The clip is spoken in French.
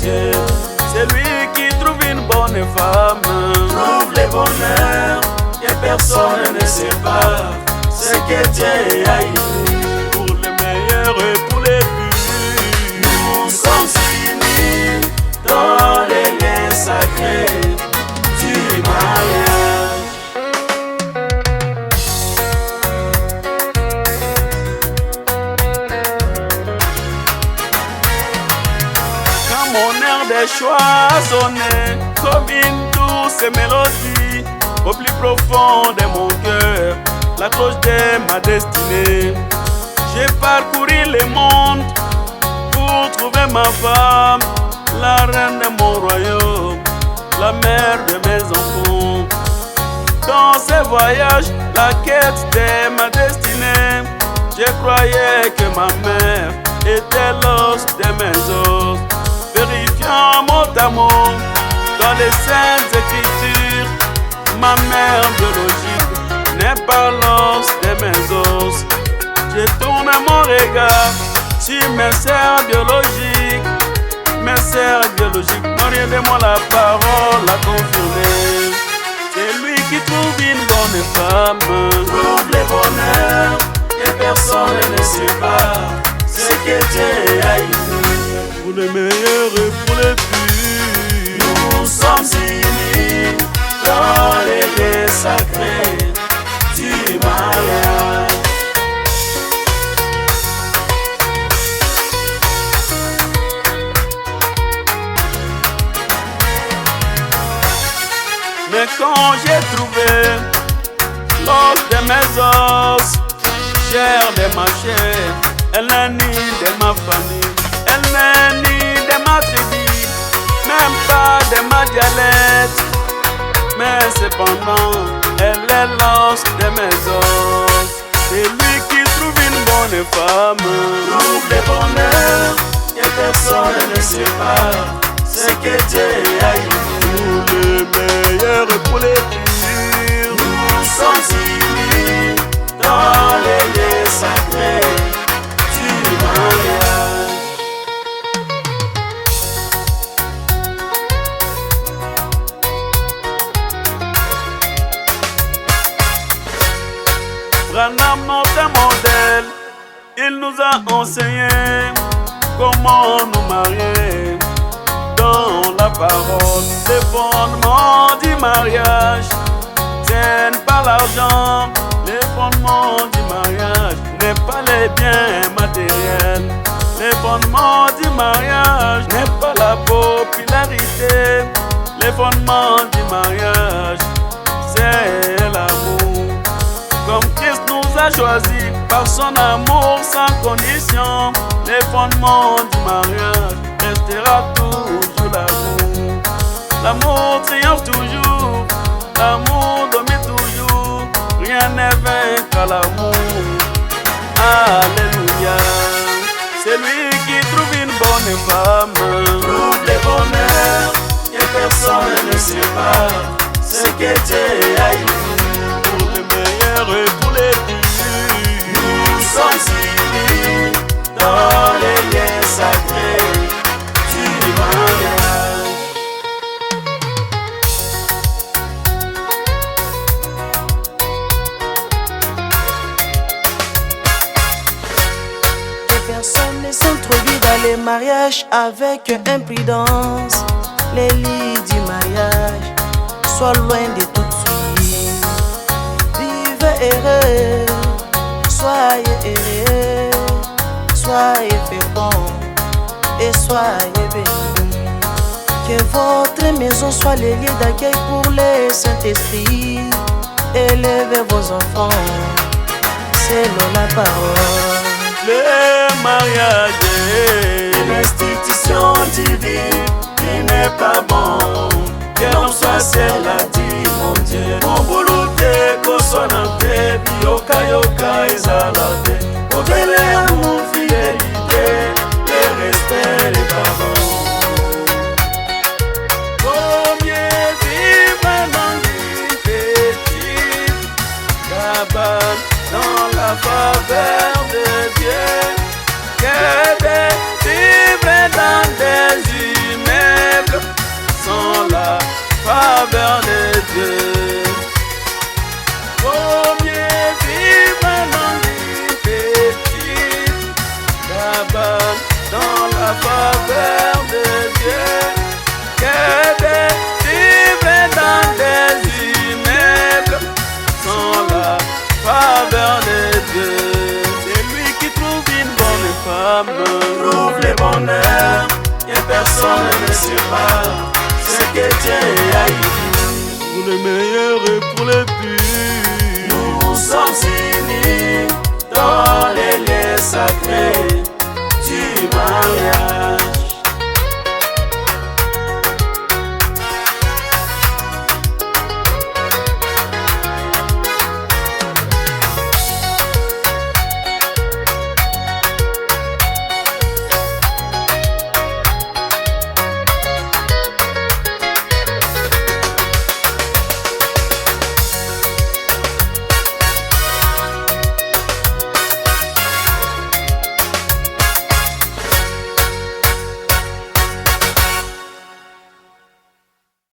Dieu. C'est lui qui trouve une bonne femme, trouve le bonheur que personne ne sait pas. C'est que Dieu a écrit pour les meilleurs et pour les purs. Nous sommes unis dans les liens sacrés du mariage. Quand mon air des choix sonnait comme une douce mélodie au plus profond de mon cœur, la cloche de ma destinée. J'ai parcouru le monde pour trouver ma femme, la reine de mon royaume, la mère de mes enfants. Dans ce voyage, la quête de ma destinée, je croyais que ma mère était l'os de mes os. Vérifiant mot à mot dans les saintes écritures, ma mère biologique n'est pas l'os de mes os. Je tourne mon regard sur mes sœurs biologiques. Mes sœurs biologiques n'ont rien de moi, la parole a confirmé. C'est lui qui trouve une bonne femme, trouve le bonheur que personne ne sait pas. C'est que Dieu a écrit pour les meilleurs et pour les purs. Nous sommes unis dans les liens sacrés du mariage. Mais quand j'ai trouvé l'os de mes os, chair de ma chair, elle n'est ni de ma famille, elle n'est ni de ma tribu, même pas de ma dialecte. Mais cependant, elle est l'os de mes os. C'est lui qui trouve une bonne femme, trouve le bonheur que personne ne sait pas. C'est que Dieu a écrit pour les meilleurs et pour les purs. Nous sommes unis dans les liens sacrés du mariage. Branham, notre modèle, il nous a enseigné comment nous marier. Dans la parole, les fondements du mariage, ce n'est pas l'argent. Les fondements du mariage n'est pas les biens matériels. Les fondements du mariage n'est pas la popularité. Les fondements du mariage, c'est l'amour. Comme Christ nous a choisis par son amour sans condition, les fondements du mariage restera toujours l'amour. L'amour triomphe toujours, l'amour domine toujours, rien n'est vaincu à l'amour. Alléluia. C'est lui qui trouve une bonne femme, trouve le bonheur que personne ne sait pas. C'est que Dieu a écrit pour les meilleurs et pour les purs. Nous sommes unis dans les liens sacrés du mariage. Les personnes ne s'introduisent dans les mariages avec imprudence. Les lits du mariage, sois loin de toute suite. Vivez heureux, soyez heureux, soyez féconds et soyez bénis. Que votre maison soit le lieu d'accueil pour le Saint-Esprit. Élevez vos enfants selon la parole. Le mariage est une institution divine qui n'est pas bon que l'on soit seul à dire mon Dieu. Mon boulot kosonante bioka yoka ezalate obele amour fidélité le respect les parents. Combien vivre dans une petite cabane dans la faveur de Dieu, que de vivre dans des humains pas ce que Dieu a dit. Pour les meilleurs et pour les pires, nous sommes unis dans les liens sacrés.